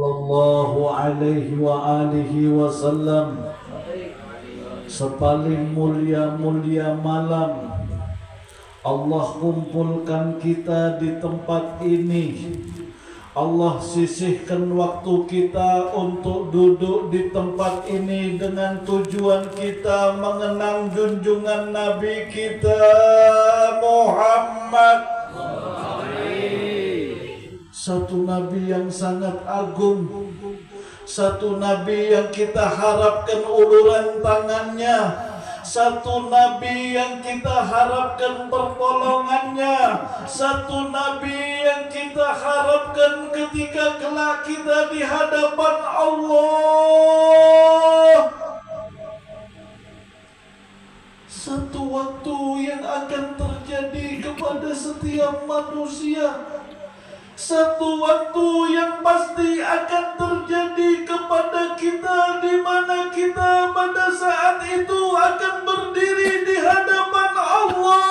sallallahu alaihi wa alihi wasallam. Sepaling mulia-mulia malam Allah kumpulkan kita di tempat ini. Allah sisihkan waktu kita untuk duduk di tempat ini dengan tujuan kita mengenang junjungan Nabi kita Muhammad. Satu Nabi yang sangat agung, satu Nabi yang kita harapkan uluran tangannya, satu Nabi yang kita harapkan pertolongannya, satu Nabi yang kita harapkan ketika kelak kita di hadapan Allah. Satu waktu yang akan terjadi kepada setiap manusia, satu waktu yang pasti akan terjadi kepada kita, di mana kita pada saat itu akan berdiri di hadapan Allah.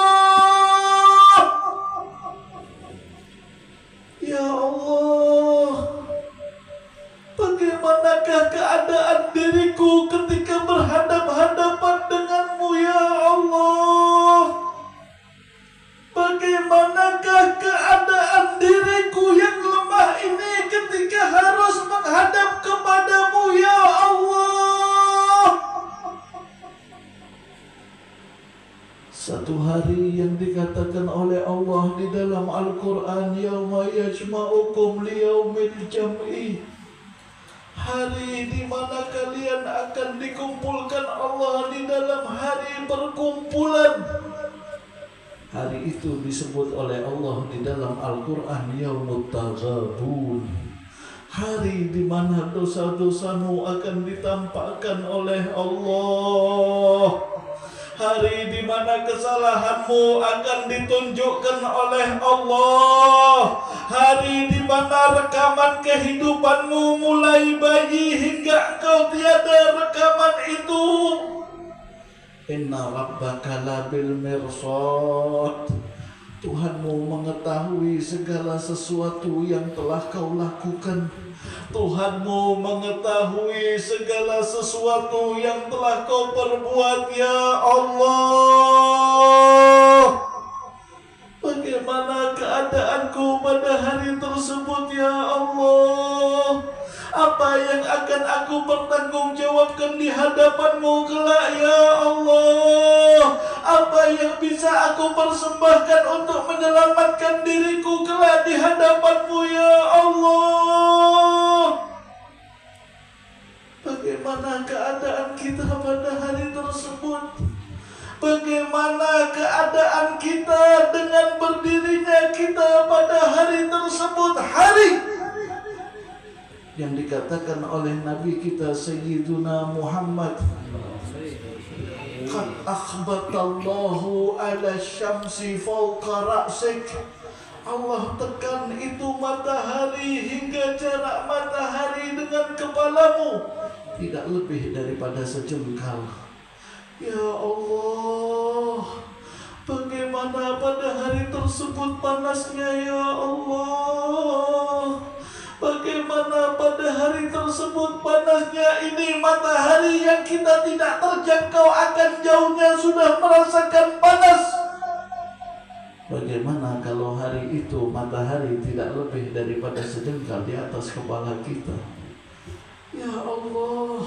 Ya Allah, bagaimanakah keadaan diriku ketika berhadap-hadapan denganmu ya Allah? Bagaimanakah keadaan diriku yang lemah ini ketika harus menghadap kepadamu ya Allah? Satu hari yang dikatakan oleh Allah di dalam Al-Quran, yauma yajma'ukum liyaumil jam'i, hari di mana kalian akan dikumpulkan Allah di dalam hari perkumpulan. Hari itu disebut oleh Allah di dalam Al-Quran Yaumut Taghabun, hari di mana dosa-dosamu akan ditampakkan oleh Allah, hari di mana kesalahanmu akan ditunjukkan oleh Allah, hari di mana rekaman kehidupanmu mulai bayi hingga engkau tiada rekaman itu. Inna rabbaka labil mirsad, Tuhanmu mengetahui segala sesuatu yang telah kau lakukan. Tuhanmu mengetahui segala sesuatu yang telah kau perbuat ya Allah. Bagaimana keadaanku pada hari tersebut ya Allah? Apa yang akan aku pertanggungjawabkan di hadapanmu kelak ya Allah? Apa yang bisa aku persembahkan untuk menyelamatkan diriku kelak di hadapanmu ya Allah? Bagaimana keadaan kita pada hari tersebut? Bagaimana keadaan kita dengan berdirinya kita pada hari tersebut? Hari yang dikatakan oleh Nabi kita Sayyiduna Muhammad, qad akhbatallahu ala syamsi fawqa ra'sik, Allah tekan itu matahari hingga jarak matahari dengan kepalamu tidak lebih daripada sejengkal. Ya Allah, bagaimana pada hari tersebut panasnya ya Allah? Bagaimana pada hari tersebut panasnya ini matahari yang kita tidak terjangkau akan jauhnya sudah merasakan panas. Bagaimana kalau hari itu matahari tidak lebih daripada sejengkal di atas kepala kita? Ya Allah,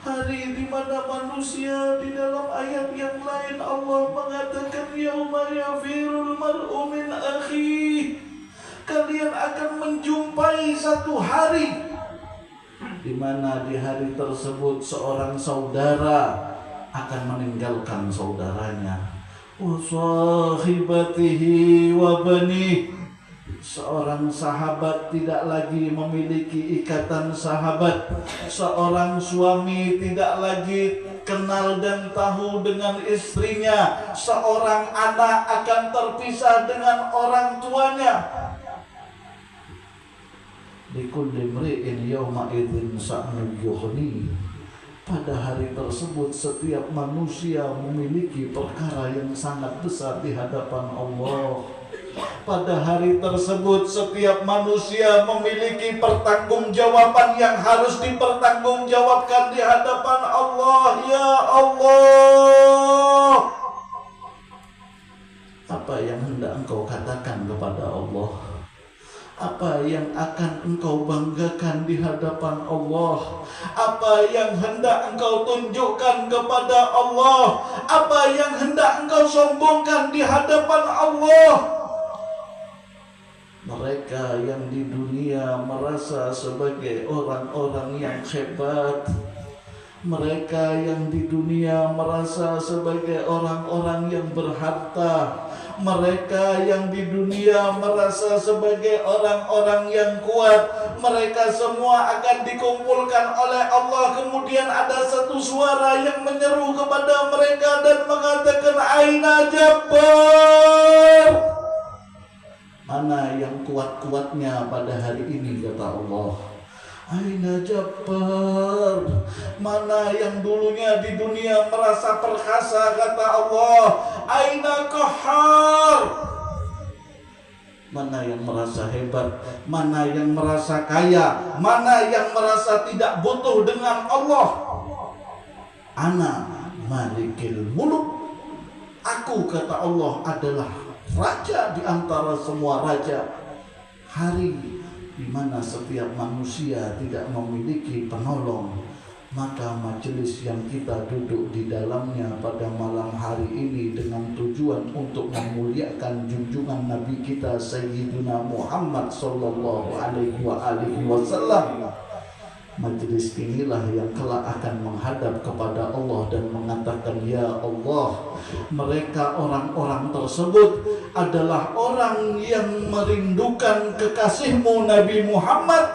hari di mana manusia di dalam ayat yang lain Allah mengatakan yauma yafirul mar'u min akhihi, kalian akan menjumpai satu hari di mana di hari tersebut seorang saudara akan meninggalkan saudaranya. Wa sahibatihi wa bani, seorang sahabat tidak lagi memiliki ikatan sahabat, seorang suami tidak lagi kenal dan tahu dengan istrinya, seorang anak akan terpisah dengan orang tuanya. Likulli mri'in yawma idzin sa'nun yughni, pada hari tersebut setiap manusia memiliki perkara yang sangat besar di hadapan Allah. Pada hari tersebut setiap manusia memiliki pertanggungjawaban yang harus dipertanggungjawabkan di hadapan Allah. Ya Allah, apa yang hendak engkau katakan kepada Allah? Apa yang akan engkau banggakan di hadapan Allah? Apa yang hendak engkau tunjukkan kepada Allah? Apa yang hendak engkau sombongkan di hadapan Allah? Mereka yang di dunia merasa sebagai orang-orang yang hebat, mereka yang di dunia merasa sebagai orang-orang yang berharta, mereka yang di dunia merasa sebagai orang-orang yang kuat, mereka semua akan dikumpulkan oleh Allah. Kemudian ada satu suara yang menyeru kepada mereka dan mengatakan, Aina Jabbar? Mana yang kuat-kuatnya pada hari ini, kata Allah. Aina Jabbar? Mana yang dulunya di dunia merasa perkasa, kata Allah. Aina Qahhar? Mana yang merasa hebat? Mana yang merasa kaya? Mana yang merasa tidak butuh dengan Allah? Ana Malikil Muluk. Aku, kata Allah, adalah raja di antara semua raja. Hari di mana setiap manusia tidak memiliki penolong, maka majelis yang kita duduk di dalamnya pada malam hari ini dengan tujuan untuk memuliakan junjungan Nabi kita Sayyidina Muhammad sallallahu alaihi wasallam. Majelis inilah yang kelak akan menghadap kepada Allah dan mengatakan, Ya Allah, mereka orang-orang tersebut adalah orang yang merindukan kekasihmu Nabi Muhammad,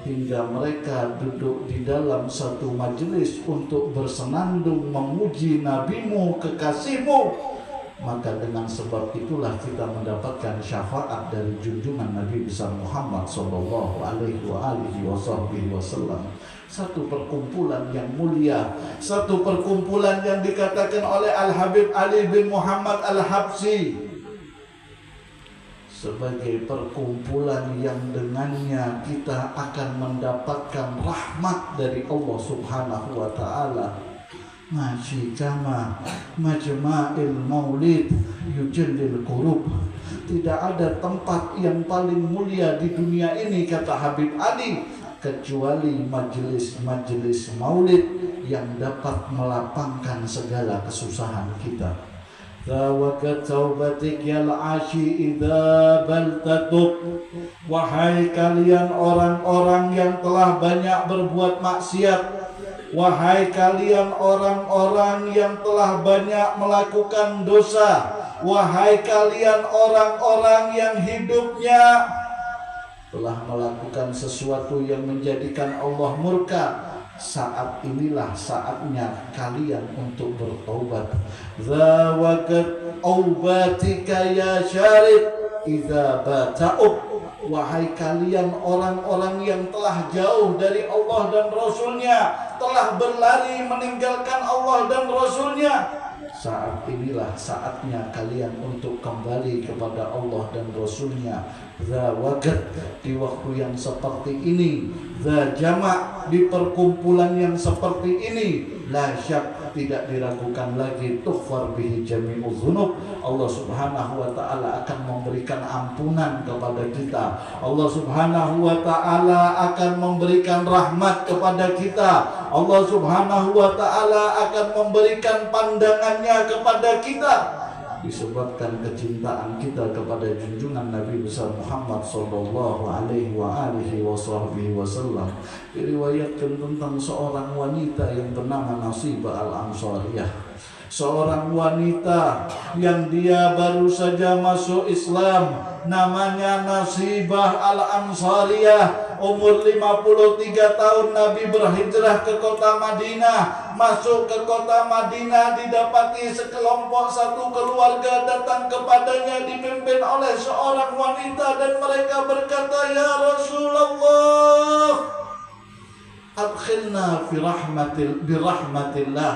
hingga mereka duduk di dalam satu majelis untuk bersenandung memuji nabimu, kekasihmu. Maka dengan sebab itulah kita mendapatkan syafaat dari junjungan Nabi besar Muhammad sallallahu alaihi wasallam. Satu perkumpulan yang mulia, satu perkumpulan yang dikatakan oleh Al-Habib Ali bin Muhammad Al-Habsyi sebagai perkumpulan yang dengannya kita akan mendapatkan rahmat dari Allah Subhanahu wa taala. Maji kama majma'il maulid yujallil qurub. Tidak ada tempat yang paling mulia di dunia ini, kata Habib Ali, kecuali majelis-majelis maulid yang dapat melapangkan segala kesusahan kita. Zawakat taubatik yal ashi idza baltatub. Wahai kalian orang-orang yang telah banyak berbuat maksiat, wahai kalian orang-orang yang telah banyak melakukan dosa, wahai kalian orang-orang yang hidupnya telah melakukan sesuatu yang menjadikan Allah murka, saat inilah saatnya kalian untuk bertaubat. Zawaqat aubatika ya syarid idza bata'ub. Wahai kalian orang-orang yang telah jauh dari Allah dan Rasulnya, telah berlari meninggalkan Allah dan Rasulnya, saat inilah saatnya kalian untuk kembali kepada Allah dan Rasulnya. Zawagat, di waktu yang seperti ini, zajamak, di perkumpulan yang seperti ini, la syak, tidak diragukan lagi, tughfar bihi jami'udz dzunub. Allah Subhanahu wa taala akan memberikan ampunan kepada kita. Allah Subhanahu wa taala akan memberikan rahmat kepada kita. Allah Subhanahu wa taala akan memberikan pandangannya kepada kita, disebabkan kecintaan kita kepada junjungan Nabi besar Muhammad sallallahu alaihi wasallam. Diriwayatkan tentang seorang wanita yang bernama Nasibah Al-Ansariyah, seorang wanita yang dia baru saja masuk Islam, namanya Nasibah Al-Ansariyah. Umur 53 tahun Nabi berhijrah ke kota Madinah. Masuk ke kota Madinah, didapati sekelompok satu keluarga datang kepadanya dipimpin oleh seorang wanita, dan mereka berkata, Ya Rasulullah, adkhilna fi birahmatillah,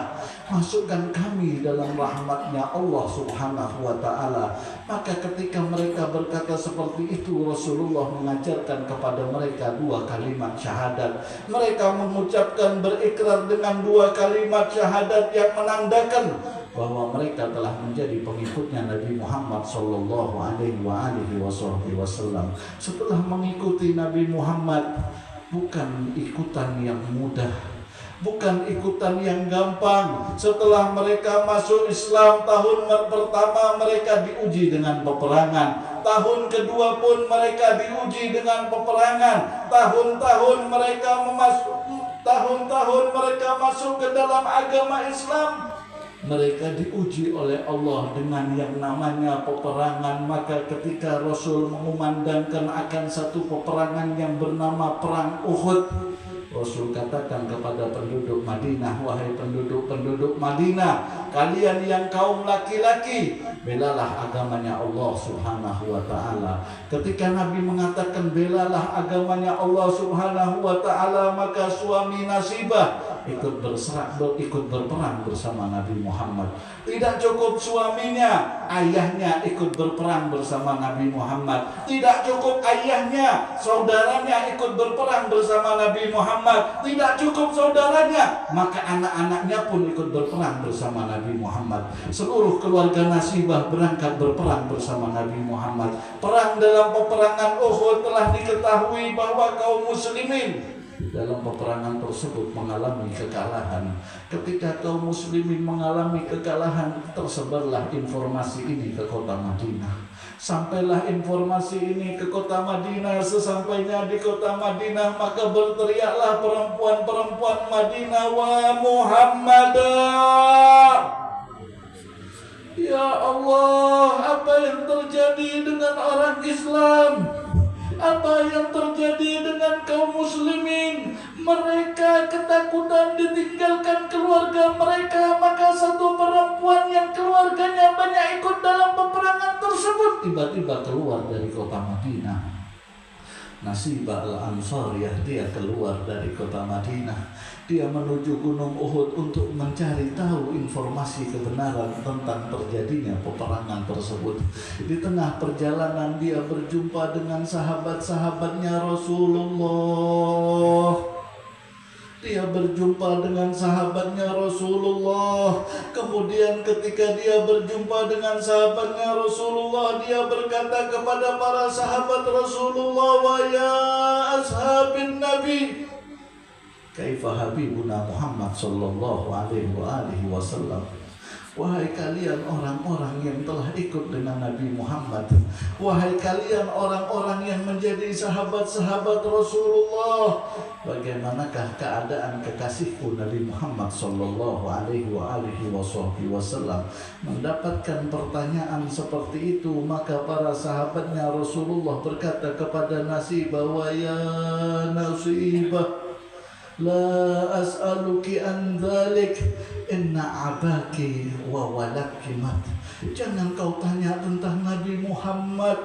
masukkan kami dalam rahmatnya Allah subhanahu wa ta'ala. Maka ketika mereka berkata seperti itu, Rasulullah mengajarkan kepada mereka 2 kalimat syahadat. Mereka mengucapkan berikrar dengan 2 kalimat syahadat yang menandakan bahwa mereka telah menjadi pengikutnya Nabi Muhammad sallallahu alaihi wasallam. Setelah mengikuti Nabi Muhammad, bukan ikutan yang mudah, bukan ikutan yang gampang. Setelah mereka masuk Islam, tahun pertama mereka diuji dengan peperangan. Tahun kedua pun mereka diuji dengan peperangan. Tahun-tahun mereka masuk ke dalam agama Islam, mereka diuji oleh Allah dengan yang namanya peperangan. Maka ketika Rasul mengumandangkan akan satu peperangan yang bernama Perang Uhud, Rasul katakan kepada penduduk Madinah, wahai penduduk Madinah, kalian yang kaum laki-laki, belalah agamanya Allah subhanahu wa ta'ala. Ketika Nabi mengatakan belalah agamanya Allah subhanahu wa ta'ala, maka suami Nasibah ikut berperang bersama Nabi Muhammad. Tidak cukup suaminya, ayahnya ikut berperang bersama Nabi Muhammad. Tidak cukup ayahnya, saudaranya ikut berperang bersama Nabi Muhammad. Tidak cukup saudaranya, maka anak-anaknya pun ikut berperang bersama Nabi Muhammad. Seluruh keluarga Nasibah berangkat berperang bersama Nabi Muhammad. Perang dalam peperangan Uhud telah diketahui bahwa kaum muslimin dalam peperangan tersebut mengalami kekalahan. Ketika kaum muslimin mengalami kekalahan, tersebarlah informasi ini ke kota Madinah. Sampailah informasi ini ke kota Madinah. Sesampainya di kota Madinah, maka berteriaklah perempuan-perempuan Madinah, wa Muhammadah. Ya Allah, apa yang terjadi dengan orang Islam? Apa yang terjadi dengan kaum muslimin? Mereka ketakutan ditinggalkan keluarga mereka. Maka satu perempuan yang keluarganya banyak ikut dalam peperangan tersebut tiba-tiba keluar dari kota Madinah. Nasibah al-Ansariyah, dia keluar dari kota Madinah. Dia menuju Gunung Uhud untuk mencari tahu informasi kebenaran tentang terjadinya peperangan tersebut. Di tengah perjalanan dia berjumpa dengan sahabat-sahabatnya Rasulullah. Dia berjumpa dengan sahabatnya Rasulullah. Kemudian ketika dia berjumpa dengan sahabatnya Rasulullah, dia berkata kepada para sahabat Rasulullah, wa ya ashabin Nabi, kaifa habibuna Muhammad sallallahu alaihi wasallam. Wahai kalian orang-orang yang telah ikut dengan Nabi Muhammad, wahai kalian orang-orang yang menjadi sahabat-sahabat Rasulullah, bagaimanakah keadaan kekasihku Nabi Muhammad sallallahu alaihi wasallam? Mendapatkan pertanyaan seperti itu, maka para sahabatnya Rasulullah berkata kepada Nasibah, wa ya Nasibah, la as'aluki an dhalik, inna abaki wa walaki mat. Jangan kau tanya tentang Nabi Muhammad,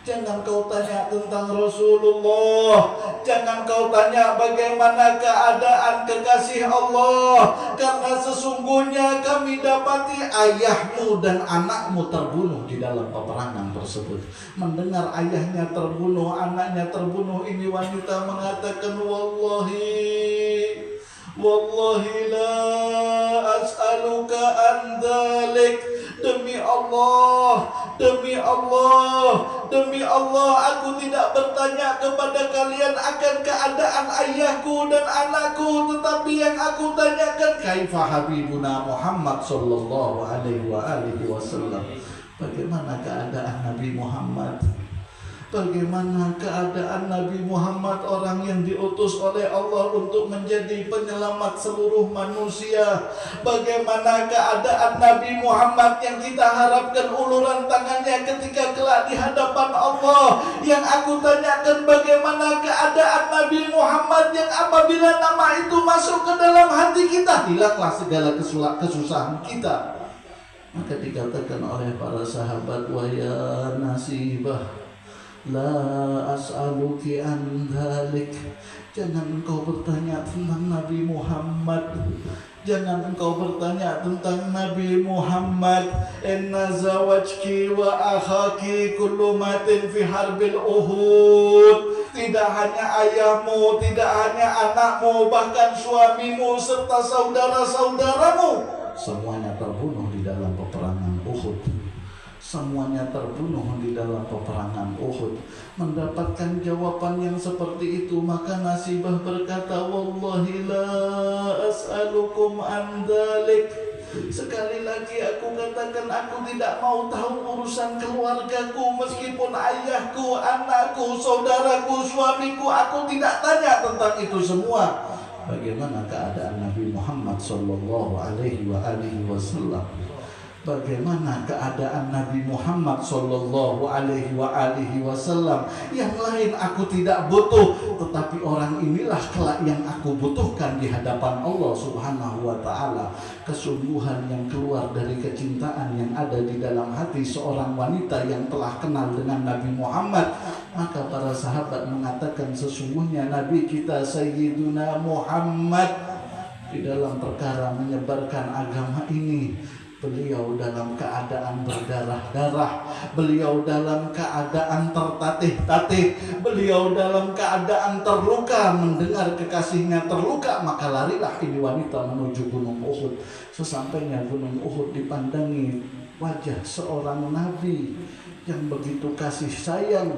jangan kau tanya tentang Rasulullah, jangan kau tanya bagaimana keadaan kekasih Allah, karena sesungguhnya kami dapati ayahmu dan anakmu terbunuh di dalam peperangan tersebut. Mendengar ayahnya terbunuh, anaknya terbunuh, ini wanita mengatakan, Wallahi la as'aluka an dhalik. Demi Allah, demi Allah, demi Allah, aku tidak bertanya kepada kalian akan keadaan ayahku dan anakku, tetapi yang aku tanyakan, kaifa habibuna Muhammad sallallahu alaihi wasallam. Bagaimana keadaan Nabi Muhammad? Bagaimana keadaan Nabi Muhammad, orang yang diutus oleh Allah untuk menjadi penyelamat seluruh manusia? Bagaimana keadaan Nabi Muhammad yang kita harapkan uluran tangannya ketika kelak di hadapan Allah? Yang aku tanyakan, bagaimana keadaan Nabi Muhammad yang apabila nama itu masuk ke dalam hati kita, hilanglah segala kesusahan kita? Maka dikatakan oleh para sahabat, wa ya Nasibah, La as'aluki an dhalik. Jangan engkau bertanya tentang Nabi Muhammad. Jangan engkau bertanya tentang Nabi Muhammad. Inna zawajki wa akhaki kullu matin fi harbil Uhud. Tidak hanya ayahmu, tidak hanya anakmu, bahkan suamimu serta saudara-saudaramu semuanya terbunuh di dalam peperangan Uhud. Semuanya terbunuh di dalam peperangan Uhud. Mendapatkan jawaban yang seperti itu, maka Nasibah berkata, wallahi la as'alukum an dzalik. Sekali lagi aku katakan, aku tidak mau tahu urusan keluargaku, meskipun ayahku, anakku, saudaraku, suamiku, aku tidak tanya tentang itu semua. Bagaimana keadaan Nabi Muhammad sallallahu alaihi wasallam? Bagaimana keadaan Nabi Muhammad sallallahu alaihi wasallam? Yang lain aku tidak butuh, tetapi orang inilah kelak yang aku butuhkan di hadapan Allah Subhanahu wa taala. Kesungguhan yang keluar dari kecintaan yang ada di dalam hati seorang wanita yang telah kenal dengan Nabi Muhammad. Maka para sahabat mengatakan, sesungguhnya Nabi kita Sayyiduna Muhammad di dalam perkara menyebarkan agama ini, beliau dalam keadaan berdarah-darah, beliau dalam keadaan tertatih-tatih, beliau dalam keadaan terluka. Mendengar kekasihnya terluka, maka larilah ini wanita menuju Gunung Uhud. Sesampainya Gunung Uhud dipandangi wajah seorang nabi yang begitu kasih sayang,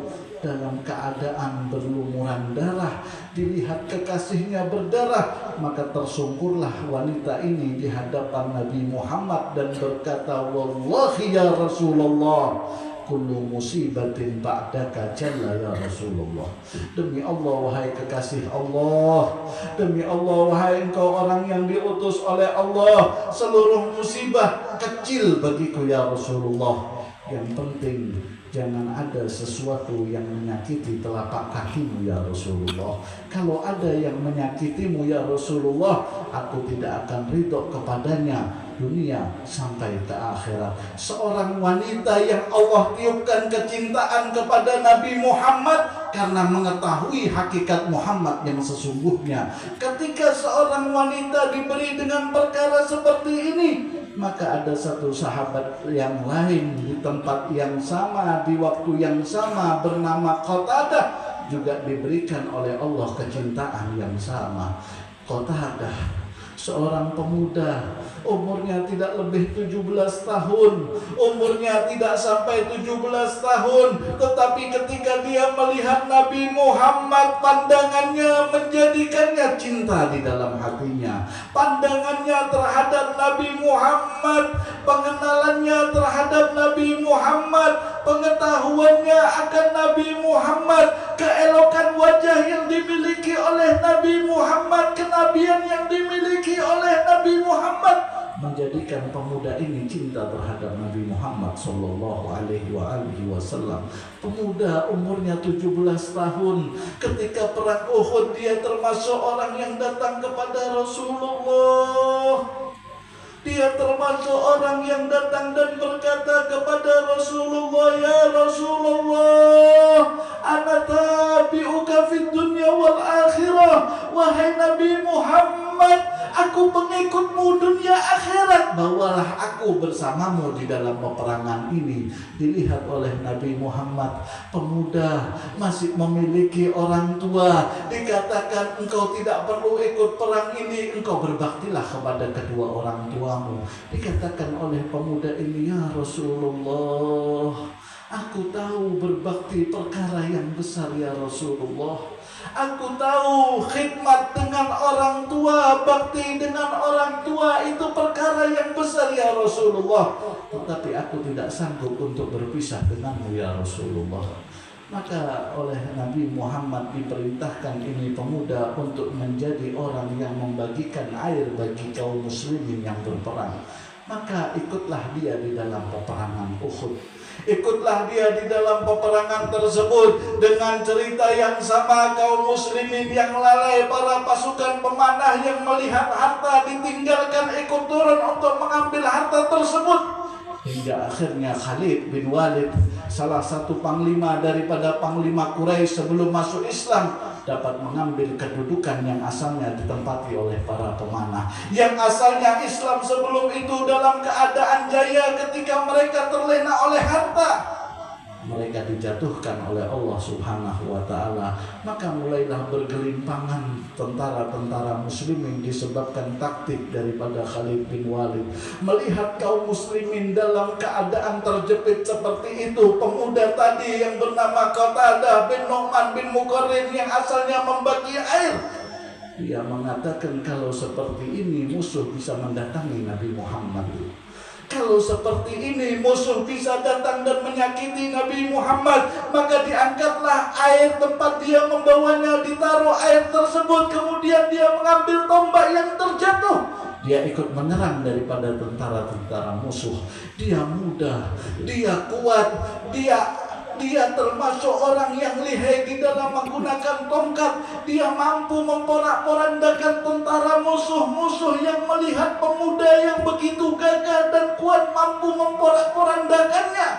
dalam keadaan berlumuran darah. Dilihat kekasihnya berdarah, maka tersungkurlah wanita ini di hadapan Nabi Muhammad dan berkata, wallahi ya Rasulullah, kullu musibatin ba'daka jalla ya Rasulullah. Demi Allah wahai kekasih Allah, demi Allah wahai engkau orang yang diutus oleh Allah, seluruh musibah kecil bagiku ya Rasulullah. Yang penting jangan ada sesuatu yang menyakiti telapak kakimu ya Rasulullah. Kalau ada yang menyakitimu ya Rasulullah, aku tidak akan ridho kepadanya dunia sampai ke akhirat. Seorang wanita yang Allah tiupkan kecintaan kepada Nabi Muhammad karena mengetahui hakikat Muhammad yang sesungguhnya. Ketika seorang wanita diberi dengan perkara seperti ini, maka ada satu sahabat yang lain di tempat yang sama, di waktu yang sama, bernama Qatadah, juga diberikan oleh Allah kecintaan yang sama. Qatadah seorang pemuda, umurnya tidak lebih 17 tahun, umurnya tidak sampai 17 tahun, tetapi ketika dia melihat Nabi Muhammad, pandangannya menjadikannya cinta di dalam hatinya. Pandangannya terhadap Nabi Muhammad, pengenalannya terhadap Nabi Muhammad, pengetahuannya akan Nabi Muhammad, keelokan wajah yang dimiliki oleh Nabi Muhammad, kenabian yang dimiliki oleh Nabi Muhammad, menjadikan pemuda ini cinta terhadap Nabi Muhammad sallallahu alaihi wasallam. Pemuda umurnya 17 tahun, ketika perang Uhud dia termasuk orang yang datang kepada Rasulullah. Dia termasuk orang yang datang dan berkata kepada Rasulullah, ya Rasulullah, ana tabi'uka fid dunya wal akhirah. Wahai Nabi Muhammad, aku pengikutmu dunia akhirat, bawalah aku bersamamu di dalam peperangan ini. Dilihat oleh Nabi Muhammad, pemuda masih memiliki orang tua. Dikatakan, engkau tidak perlu ikut perang ini, engkau berbaktilah kepada kedua orang tuamu. Dikatakan oleh pemuda ini, ya Rasulullah, aku tahu berbakti perkara yang besar ya Rasulullah. Aku tahu khidmat dengan orang tua, bakti dengan orang tua itu perkara yang besar ya Rasulullah. Tetapi aku tidak sanggup untuk berpisah denganmu ya Rasulullah. Maka oleh Nabi Muhammad diperintahkan ini pemuda untuk menjadi orang yang membagikan air bagi kaum muslimin yang berperang. Maka ikutlah dia di dalam peperangan Uhud. Ikutlah dia di dalam peperangan tersebut. Dengan cerita yang sama, kaum muslimin yang lalai, para pasukan pemanah yang melihat harta ditinggalkan ikut turun untuk mengambil harta tersebut. Hingga akhirnya Khalid bin Walid, salah satu panglima daripada panglima Quraisy sebelum masuk Islam dapat mengambil kedudukan yang asalnya ditempati oleh para pemanah. Yang asalnya Islam sebelum itu dalam keadaan jaya ketika mereka terlena oleh harta, mereka dijatuhkan oleh Allah Subhanahu wa ta'ala. Maka mulailah bergelimpangan tentara-tentara muslimin disebabkan taktik daripada Khalid bin Walid. Melihat kaum muslimin dalam keadaan terjepit seperti itu, pemuda tadi yang bernama Qatadah bin Nu'man bin Muqarrin yang asalnya membagi air, dia mengatakan kalau seperti ini musuh bisa mendatangi Nabi Muhammad. Kalau seperti ini musuh bisa datang dan menyakiti Nabi Muhammad, maka diangkatlah air tempat dia membawanya, ditaruh air tersebut, kemudian dia mengambil tombak yang terjatuh. Dia ikut menyerang daripada tentara-tentara musuh. Dia muda, dia kuat, dia termasuk orang yang lihai di dalam menggunakan tongkat. Dia mampu memporak-porandakan tentara musuh-musuh yang melihat pemuda yang begitu gagah dan kuat mampu memporak-porandakannya,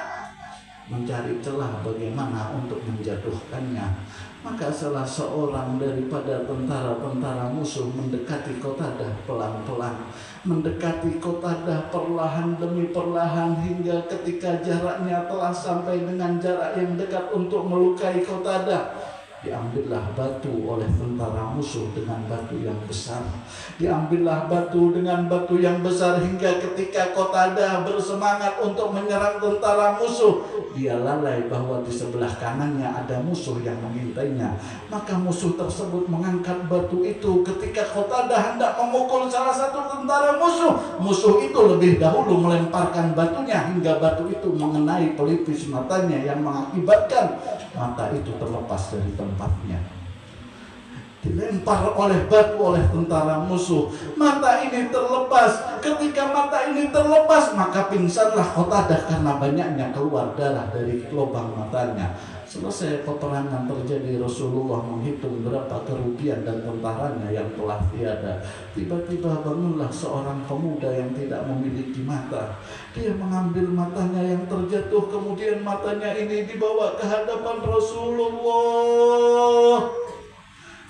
mencari celah bagaimana untuk menjatuhkannya. Maka salah seorang daripada tentara-tentara musuh mendekati Qatadah pelan-pelan, mendekati Qatadah perlahan demi perlahan, hingga ketika jaraknya telah sampai dengan jarak yang dekat untuk melukai Qatadah, diambillah batu oleh tentara musuh dengan batu yang besar. Diambillah batu dengan batu yang besar hingga ketika Qatadah bersemangat untuk menyerang tentara musuh, dia lalai bahwa di sebelah kanannya ada musuh yang mengintainya. Maka musuh tersebut mengangkat batu itu. Ketika Qatadah hendak memukul salah satu tentara musuh, musuh itu lebih dahulu melemparkan batunya hingga batu itu mengenai pelipis matanya yang mengakibatkan mata itu terlepas dari tempatnya. Dilempar oleh batu oleh tentara musuh, mata ini terlepas. Ketika mata ini terlepas, maka pingsanlah Qatadah karena banyaknya keluar darah dari lubang matanya. Selesai peperangan terjadi, Rasulullah menghitung berapa kerugian dan tentaranya yang telah tiada. Tiba-tiba bangunlah seorang pemuda yang tidak memiliki mata. Dia mengambil matanya yang terjatuh, kemudian matanya ini dibawa ke hadapan Rasulullah.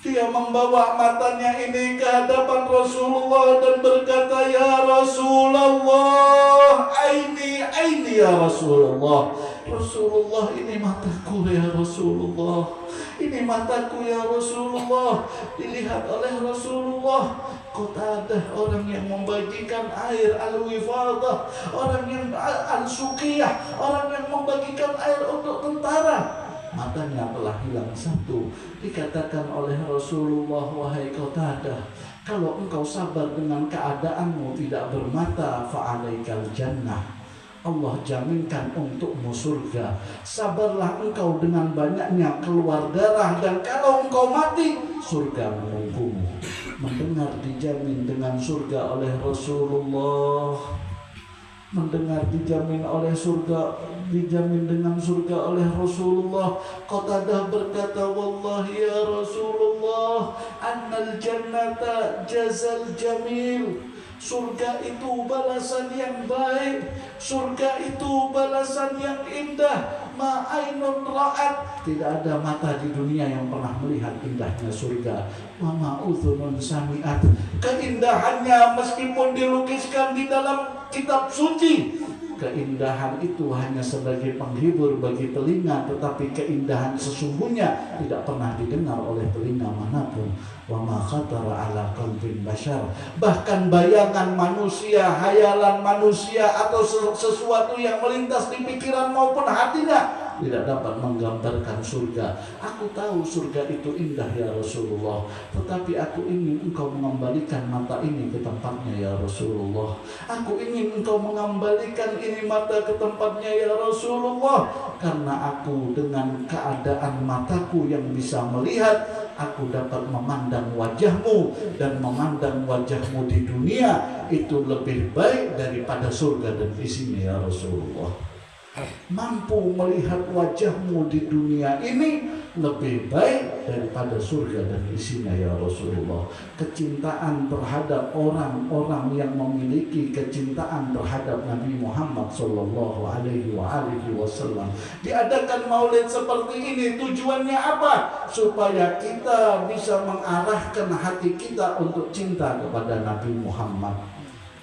Dia membawa matanya ini ke hadapan Rasulullah dan berkata, "Ya Rasulullah, aini ya Rasulullah." Rasulullah, ini mataku ya Rasulullah. Ini mataku ya Rasulullah. Dilihat oleh Rasulullah, Qatadah, orang yang membagikan air al-wifadah, orang yang al-suqiyah, orang yang membagikan air untuk tentara, matanya telah hilang satu. Dikatakan oleh Rasulullah, "Wahai Qatadah, kalau engkau sabar dengan keadaanmu tidak bermata, fa'alaikal jannah, Allah jaminkan untukmu surga. Sabarlah engkau dengan banyaknya keluar darah, dan kalau engkau mati, surga menunggumu." Mendengar dijamin dengan surga oleh Rasulullah, mendengar dijamin dengan surga oleh Rasulullah, Qatadah berkata, "Wallahi ya Rasulullah, annal jannata jazal jamil." Surga itu balasan yang baik, surga itu balasan yang indah. Ma'ainun ra'at, tidak ada mata di dunia yang pernah melihat indahnya surga. Wa ma'udhunun sami'at, keindahannya meskipun dilukiskan di dalam kitab suci, keindahan itu hanya sebagai penghibur bagi telinga, tetapi keindahan sesungguhnya tidak pernah didengar oleh telinga manapun. Wa ma khatara ala qalbin bashar, bahkan bayangan manusia, hayalan manusia atau sesuatu yang melintas di pikiran maupun hatinya tidak dapat menggambarkan surga. Aku tahu surga itu indah ya Rasulullah, tetapi aku ingin engkau mengembalikan mata ini ke tempatnya ya Rasulullah. Aku ingin engkau mengembalikan ini mata ke tempatnya ya Rasulullah, karena aku dengan keadaan mataku yang bisa melihat, aku dapat memandang wajahmu, dan memandang wajahmu di dunia itu lebih baik daripada surga dan isinya ya Rasulullah. Mampu melihat wajahmu di dunia ini lebih baik daripada surga dan isinya ya Rasulullah. Kecintaan terhadap orang-orang yang memiliki kecintaan terhadap Nabi Muhammad sallallahu alaihi wasallam. Diadakan maulid seperti ini tujuannya apa? Supaya kita bisa mengarahkan hati kita untuk cinta kepada Nabi Muhammad.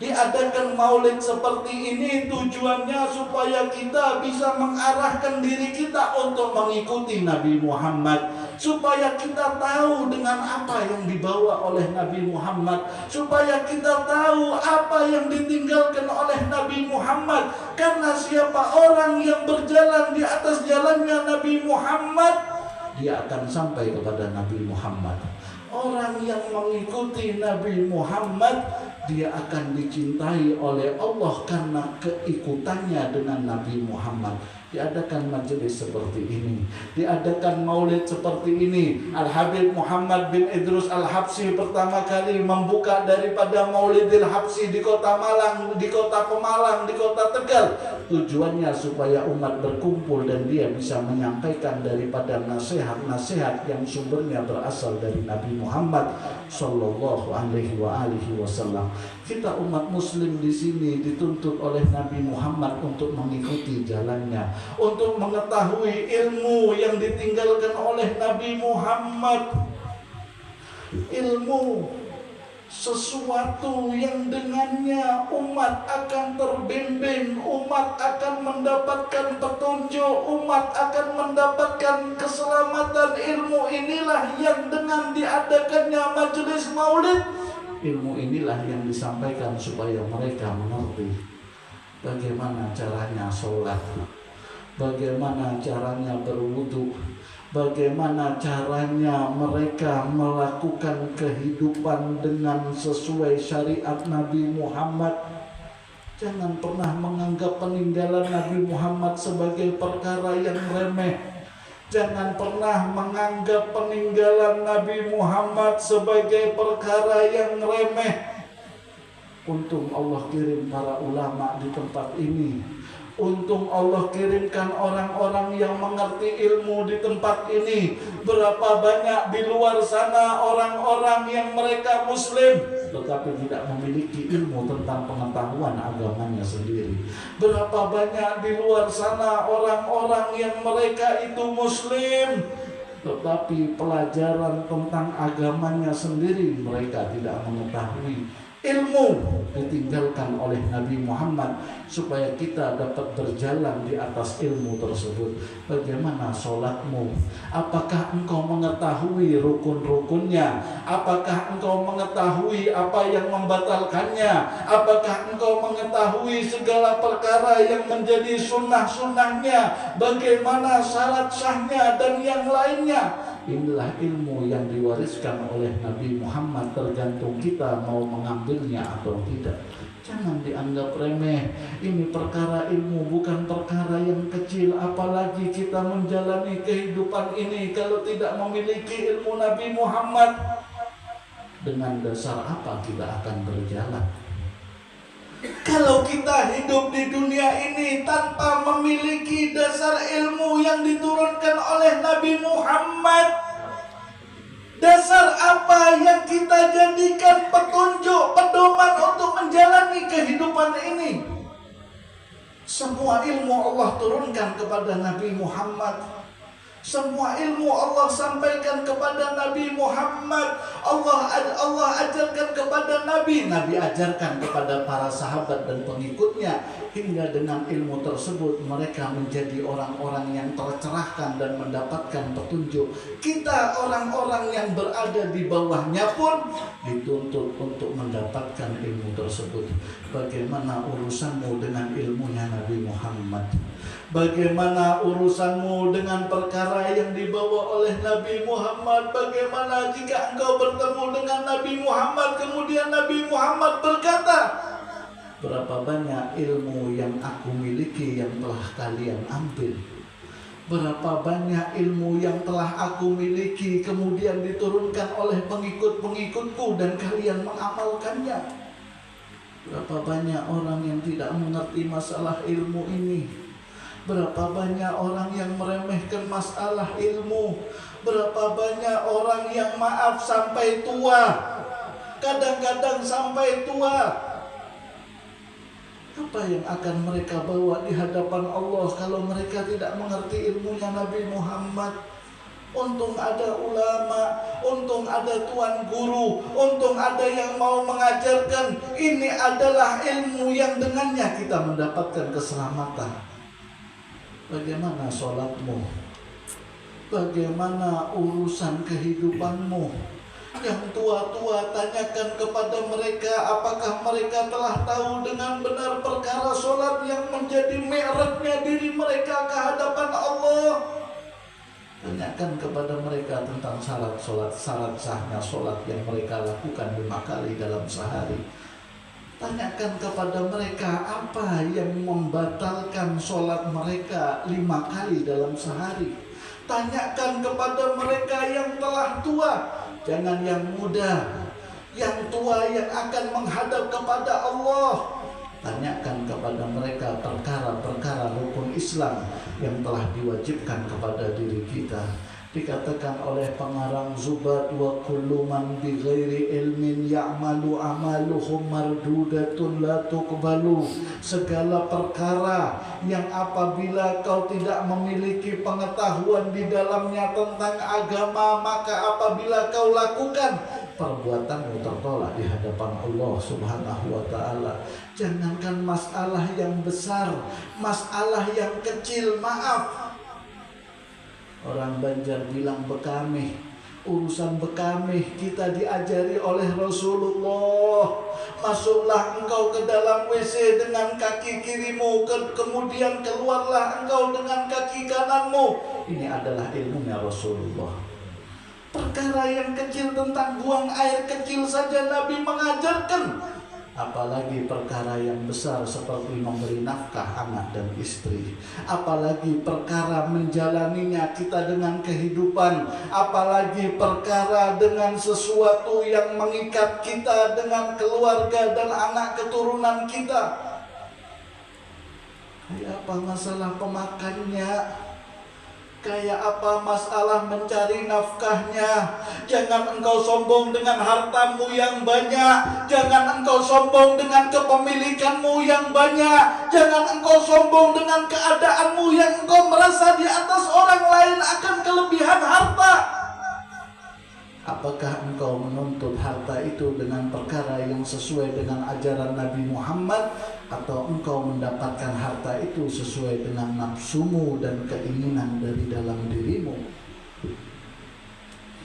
Diadakan maulid seperti ini tujuannya supaya kita bisa mengarahkan diri kita untuk mengikuti Nabi Muhammad, supaya kita tahu dengan apa yang dibawa oleh Nabi Muhammad, supaya kita tahu apa yang ditinggalkan oleh Nabi Muhammad. Karena siapa orang yang berjalan di atas jalannya Nabi Muhammad, dia akan sampai kepada Nabi Muhammad. Orang yang mengikuti Nabi Muhammad, dia akan dicintai oleh Allah karena keikutannya dengan Nabi Muhammad. Diadakan majelis seperti ini, diadakan maulid seperti ini. Al-Habib Muhammad bin Idrus Al-Habsyi pertama kali membuka daripada Maulidil Habsyi di kota Malang, di kota Pemalang, di kota Tegal. Tujuannya supaya umat berkumpul dan dia bisa menyampaikan daripada nasihat-nasihat yang sumbernya berasal dari Nabi Muhammad sallallahu alaihi wasallam. Kita umat muslim di sini dituntut oleh Nabi Muhammad untuk mengikuti jalannya, untuk mengetahui ilmu yang ditinggalkan oleh Nabi Muhammad. Ilmu sesuatu yang dengannya umat akan terbimbing, umat akan mendapatkan petunjuk, umat akan mendapatkan keselamatan. Ilmu inilah yang dengan diadakannya majelis maulid, ilmu inilah yang disampaikan supaya mereka mengerti bagaimana caranya sholat, bagaimana caranya berwudu, bagaimana caranya mereka melakukan kehidupan dengan sesuai syariat Nabi Muhammad. Jangan pernah menganggap peninggalan Nabi Muhammad sebagai perkara yang remeh. Jangan pernah menganggap peninggalan Nabi Muhammad sebagai perkara yang remeh. Untung Allah kirim para ulama di tempat ini. Untung Allah kirimkan orang-orang yang mengerti ilmu di tempat ini. Berapa banyak di luar sana orang-orang yang mereka muslim tetapi tidak memiliki ilmu tentang pengetahuan agamanya sendiri. Berapa banyak di luar sana orang-orang yang mereka itu muslim tetapi pelajaran tentang agamanya sendiri mereka tidak mengetahui. Ilmu ditinggalkan oleh Nabi Muhammad supaya kita dapat berjalan di atas ilmu tersebut. Bagaimana sholatmu? Apakah engkau mengetahui rukun-rukunnya? Apakah engkau mengetahui apa yang membatalkannya? Apakah engkau mengetahui segala perkara yang menjadi sunnah-sunnahnya? Bagaimana syarat sahnya dan yang lainnya? Inilah ilmu yang diwariskan oleh Nabi Muhammad, tergantung kita mau mengambilnya atau tidak. Jangan dianggap remeh. Ini perkara ilmu, bukan perkara yang kecil. Apalagi kita menjalani kehidupan ini kalau tidak memiliki ilmu Nabi Muhammad. Dengan dasar apa kita akan berjalan? Kalau kita hidup di dunia ini tanpa memiliki dasar ilmu yang diturunkan oleh Nabi Muhammad, dasar apa yang kita jadikan petunjuk, pedoman untuk menjalani kehidupan ini? Semua ilmu Allah turunkan kepada Nabi Muhammad. Semua ilmu Allah sampaikan kepada Nabi Muhammad. Allah ajarkan kepada Nabi ajarkan kepada para sahabat dan pengikutnya. Hingga dengan ilmu tersebut mereka menjadi orang-orang yang tercerahkan dan mendapatkan petunjuk. Kita orang-orang yang berada di bawahnya pun dituntut untuk mendapatkan ilmu tersebut. Bagaimana urusanmu dengan ilmunya Nabi Muhammad? Bagaimana urusanmu dengan perkara yang dibawa oleh Nabi Muhammad? Bagaimana jika engkau bertemu dengan Nabi Muhammad, kemudian Nabi Muhammad berkata, berapa banyak ilmu yang aku miliki yang telah kalian ambil? Berapa banyak ilmu yang telah aku miliki kemudian diturunkan oleh pengikut-pengikutku dan kalian mengamalkannya? Berapa banyak orang yang tidak mengerti masalah ilmu ini? Berapa banyak orang yang meremehkan masalah ilmu. Berapa banyak orang yang maaf sampai tua. Kadang-kadang sampai tua. Apa yang akan mereka bawa di hadapan Allah kalau mereka tidak mengerti ilmunya Nabi Muhammad? Untung ada ulama, untung ada tuan guru, untung ada yang mau mengajarkan. Ini adalah ilmu yang dengannya kita mendapatkan keselamatan. Bagaimana sholatmu? Bagaimana urusan kehidupanmu? Yang tua-tua, tanyakan kepada mereka, apakah mereka telah tahu dengan benar perkara sholat yang menjadi mi'rajnya diri mereka ke hadapan Allah? Tanyakan kepada mereka tentang syarat sholat, syarat sahnya sholat yang mereka lakukan 5 kali dalam sehari. Tanyakan kepada mereka apa yang membatalkan sholat mereka 5 kali dalam sehari. Tanyakan kepada mereka yang telah tua, jangan yang muda, yang tua yang akan menghadap kepada Allah. Tanyakan kepada mereka perkara-perkara rukun Islam yang telah diwajibkan kepada diri kita. Dikatakan oleh pengarang Zubat, wa kullu man bi ghairi ilmin ya'malu amaluhum mardudatun la tuqbalu. Segala perkara yang apabila kau tidak memiliki pengetahuan di dalamnya tentang agama, maka apabila kau lakukan, perbuatanmu tertolak di hadapan Allah Subhanahu wa ta'ala. Jangankan masalah yang besar, masalah yang kecil, maaf. Orang Banjar bilang bekamih. Urusan bekamih kita diajari oleh Rasulullah. Masuklah engkau ke dalam WC dengan kaki kirimu, kemudian keluarlah engkau dengan kaki kananmu. Ini adalah ilmunya Rasulullah. Perkara yang kecil tentang buang air kecil saja Nabi mengajarkan. Apalagi perkara yang besar seperti memberi nafkah anak dan istri. Apalagi perkara menjalaninya kita dengan kehidupan. Apalagi perkara dengan sesuatu yang mengikat kita dengan keluarga dan anak keturunan kita. Kayak apa masalah pemakannya? Kayak apa masalah mencari nafkahnya? Jangan engkau sombong dengan hartamu yang banyak. Jangan engkau sombong dengan kepemilikanmu yang banyak. Jangan engkau sombong dengan keadaanmu yang engkau merasa di atas orang lain akan kelebihan harta. Apakah engkau menuntut harta itu dengan perkara yang sesuai dengan ajaran Nabi Muhammad, atau engkau mendapatkan harta itu sesuai dengan nafsumu dan keinginan dari dalam dirimu?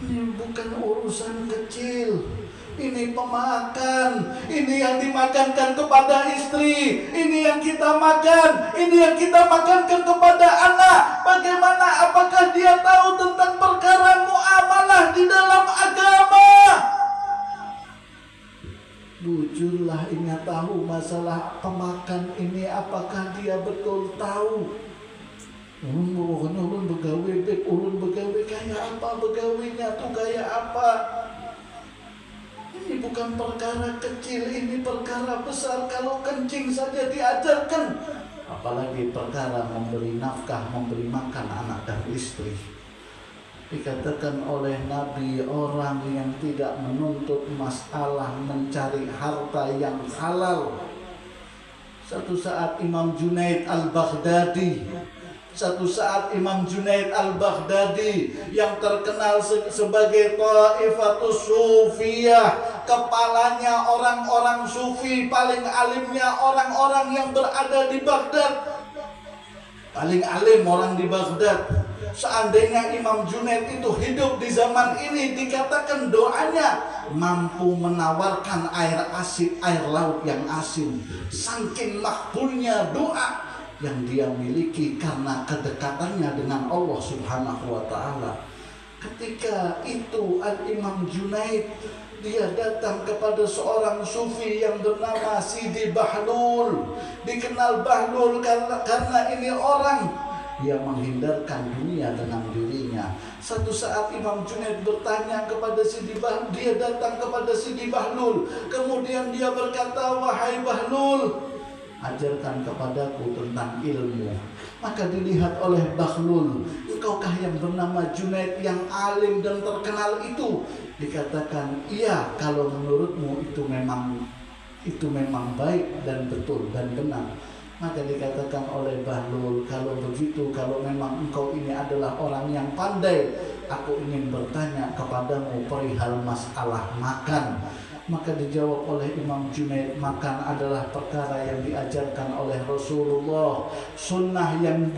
Ini bukan urusan kecil. Ini pemakan. Ini yang dimakankan kepada istri. Ini yang kita makan. Ini yang kita makankan kepada anak. Bagaimana, apakah dia tahu tentang perkara muamalah di dalam agama? Bujurlah ingat tahu masalah pemakan ini, apakah dia betul tahu? Ulun begawe kayak apa, begawinya tuh kayak apa? Ini bukan perkara kecil, ini perkara besar. Kalau kencing saja diajarkan, apalagi perkara memberi nafkah, memberi makan anak dan istri. Dikatakan oleh Nabi, orang yang tidak menuntut masalah mencari harta yang halal. Satu saat Imam Junaid Al-Baghdadi yang terkenal sebagai Taifatus Sufiyah, kepalanya orang-orang sufi, paling alimnya orang-orang yang berada di Baghdad, paling alim orang di Baghdad. Seandainya Imam Junaid itu hidup di zaman ini, dikatakan doanya mampu menawarkan air asin, air laut yang asin. Saking makbulnya doa yang dia miliki karena kedekatannya dengan Allah Subhanahu wa ta'ala. Ketika itu Al-Imam Junaid, dia datang kepada seorang sufi yang bernama Sidi Bahlul. Dikenal Bahlul karena ini orang dia menghindarkan dunia dengan dirinya. Satu saat Imam Junaid bertanya kepada Sidi Bahlul, dia datang kepada Sidi Bahlul. Kemudian dia berkata, wahai Bahlul, ajarkan kepadaku tentang ilmu. Maka dilihat oleh Bahlul, engkaukah yang bernama Junaid yang alim dan terkenal itu? Dikatakan, iya, kalau menurutmu itu memang baik dan betul dan benar. Maka dikatakan oleh Bahlul, kalau begitu, kalau memang engkau ini adalah orang yang pandai, aku ingin bertanya kepadamu perihal masalah makan. Maka dijawab oleh Imam Junaid, makan adalah perkara yang diajarkan oleh Rasulullah, sunnah yang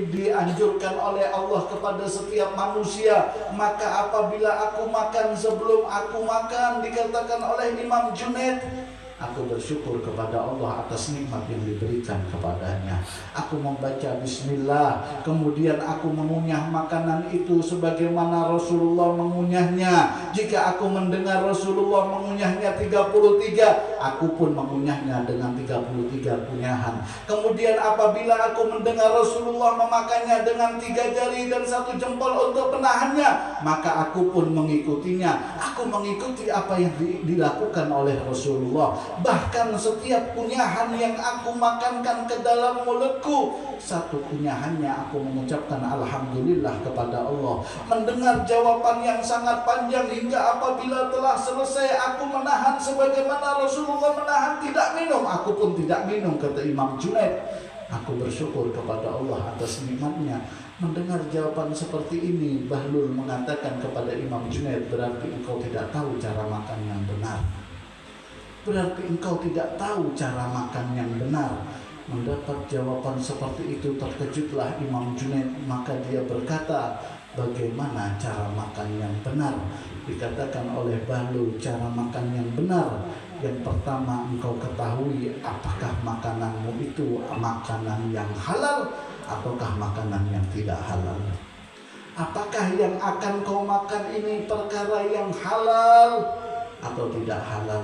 dianjurkan oleh Allah kepada setiap manusia. Maka apabila aku makan sebelum aku makan, dikatakan oleh Imam Junaid, aku bersyukur kepada Allah atas nikmat yang diberikan kepadanya. Aku membaca bismillah, kemudian aku mengunyah makanan itu sebagaimana Rasulullah mengunyahnya. Jika aku mendengar Rasulullah mengunyahnya 33, aku pun mengunyahnya dengan 33 kunyahan. Kemudian apabila aku mendengar Rasulullah memakannya dengan 3 jari dan 1 jempol untuk penahannya, maka aku pun mengikutinya. Aku mengikuti apa yang dilakukan oleh Rasulullah. Bahkan setiap kunyahan yang aku makankan ke dalam mulutku, satu kunyahannya aku mengucapkan alhamdulillah kepada Allah. Mendengar jawaban yang sangat panjang hingga apabila telah selesai aku menahan sebagaimana Rasulullah menahan tidak minum, aku pun tidak minum, kata Imam Junaid. Aku bersyukur kepada Allah atas nikmatnya. Mendengar jawaban seperti ini, Bahlul mengatakan kepada Imam Junaid, berarti engkau tidak tahu cara makan yang benar. Berarti engkau tidak tahu cara makan yang benar. Mendapat jawaban seperti itu, terkejutlah Imam Junaid. Maka dia berkata, bagaimana cara makan yang benar? Dikatakan oleh Bahlul, cara makan yang benar, yang pertama engkau ketahui apakah makananmu itu makanan yang halal ataukah makanan yang tidak halal. Apakah yang akan kau makan ini perkara yang halal atau tidak halal?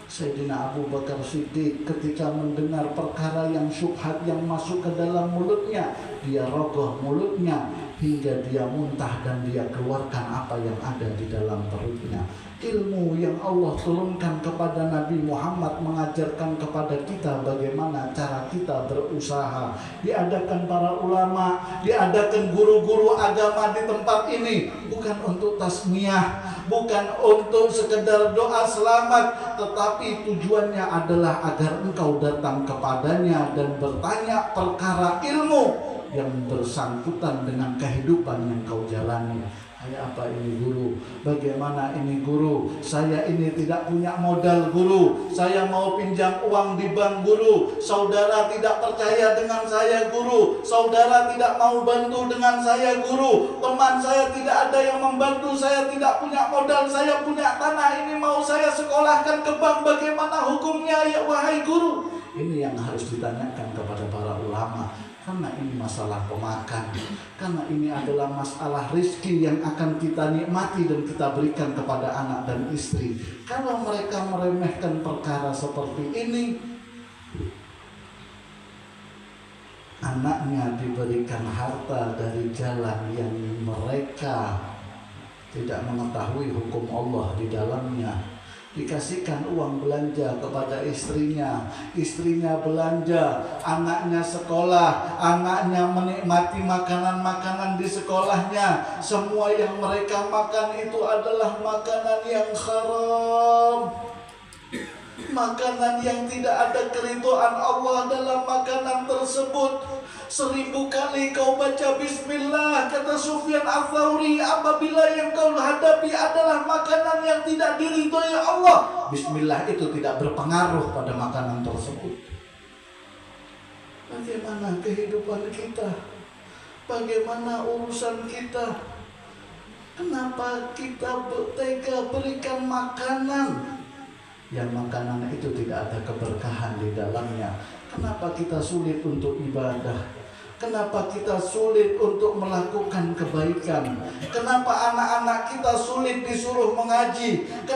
Sayyidina Abu Bakar Siddiq ketika mendengar perkara yang syubhat yang masuk ke dalam mulutnya, dia rogoh mulutnya hingga dia muntah dan dia keluarkan apa yang ada di dalam perutnya. Ilmu yang Allah turunkan kepada Nabi Muhammad mengajarkan kepada kita bagaimana cara kita berusaha. Diadakan para ulama, diadakan guru-guru agama di tempat ini, bukan untuk tasmiyah, bukan untuk sekedar doa selamat, tetapi tujuannya adalah agar engkau datang kepadanya dan bertanya perkara ilmu yang bersangkutan dengan kehidupan yang kau jalani. Apa ini guru? Bagaimana ini guru? Saya ini tidak punya modal guru. Saya mau pinjam uang di bank guru. Saudara tidak percaya dengan saya guru. Saudara tidak mau bantu dengan saya guru. Teman saya tidak ada yang membantu. Saya tidak punya modal. Saya punya tanah ini mau saya sekolahkan ke bank. Bagaimana hukumnya ya wahai guru? Ini yang harus ditanyakan kepada para ulama. Karena ini masalah pemakan, karena ini adalah masalah rizki yang akan kita nikmati dan kita berikan kepada anak dan istri. Kalau mereka meremehkan perkara seperti ini, anaknya diberikan harta dari jalan yang mereka tidak mengetahui hukum Allah di dalamnya. Dikasihkan uang belanja kepada istrinya, istrinya belanja, anaknya sekolah, anaknya menikmati makanan-makanan di sekolahnya. Semua yang mereka makan itu adalah makanan yang haram, makanan yang tidak ada keridhaan Allah dalam makanan tersebut. 1000 kali kau baca bismillah, kata Sufyan Ats-Tsauri, apabila yang kau hadapi adalah makanan yang tidak diridhoi Allah, bismillah itu tidak berpengaruh pada makanan tersebut. Bagaimana kehidupan kita? Bagaimana urusan kita? Kenapa kita tega berikan makanan yang makanan itu tidak ada keberkahan di dalamnya? Kenapa kita sulit untuk ibadah? Kenapa kita sulit untuk melakukan kebaikan? Kenapa anak-anak kita sulit disuruh mengaji?